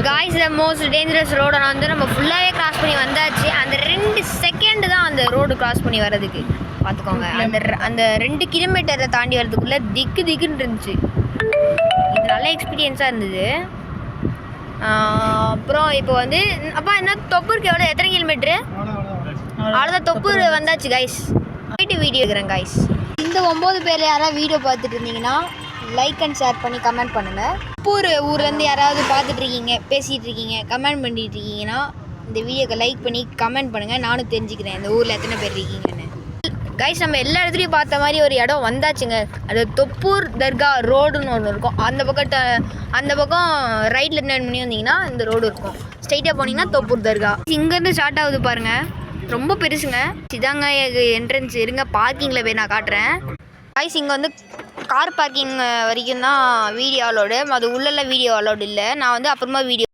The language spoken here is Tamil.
காய்ஸ் த மோஸ்ட் டேஞ்சரஸ் ரோடை வந்து நம்ம ஃபுல்லாகவே கிராஸ் பண்ணி வந்தாச்சு. அந்த 2 செகண்ட் தான் அந்த ரோடு கிராஸ் பண்ணி வர்றதுக்கு பார்த்துக்கோங்க. அந்த 2 கிலோமீட்டரை தாண்டி வர்றதுக்குள்ளே திக்குன்னு இருந்துச்சு. இது நல்ல எக்ஸ்பீரியன்ஸாக இருந்தது. அப்புறம் இப்போ வந்து அப்பா என்ன தொப்பூருக்கு எத்தனை கிலோமீட்ரு? அவ்வளோதான், தொப்பூர் வந்தாச்சு கைஸ். போயிட்டு வீடியோ எடுக்கிறேன் கைஸ். இந்த 9 பேரில் யாராவது வீடியோ பார்த்துட்டு இருந்தீங்கன்னா லைக் அண்ட் ஷேர் பண்ணி கமெண்ட் பண்ணுங்கள். தொப்பூர் ஊர்லேருந்து யாராவது பார்த்துட்ருக்கீங்க, பேசிகிட்டு இருக்கீங்க, கமெண்ட் பண்ணிட்டு இருக்கீங்கன்னா இந்த வீடியோக்கு லைக் பண்ணி கமெண்ட் பண்ணுங்கள். நானும் தெரிஞ்சுக்கிறேன் இந்த ஊரில் எத்தனை பேர் இருக்கீங்கன்னு. கைஸ் நம்ம எல்லா இடத்துலையும் பார்த்த மாதிரி ஒரு இடம் வந்தாச்சுங்க. அது தொப்பூர் தர்கா ரோடுன்னு ஒன்று இருக்கும். அந்த பக்கம் ரைட்டில் டர்ன் பண்ணி வந்தீங்கன்னா இந்த ரோடு இருக்கும். ஸ்ட்ரைட்டாக போனீங்கன்னா தொப்பூர் தர்கா. இங்கேருந்து ஸ்டார்ட் ஆகுது பாருங்கள், ரொம்ப பெருசுங்க. இதாங்க என்ட்ரன்ஸ். இருங்க பார்க்கிங்கில் போய் நான் காட்டுறேன். கைஸ் இங்கே வந்து கார் பார்க்கிங் வரைக்கும் தான் வீடியோ அலோடு. அது உள்ளெல்லாம் வீடியோ அலோடு இல்லை. நான் வந்து அப்புறமா வீடியோ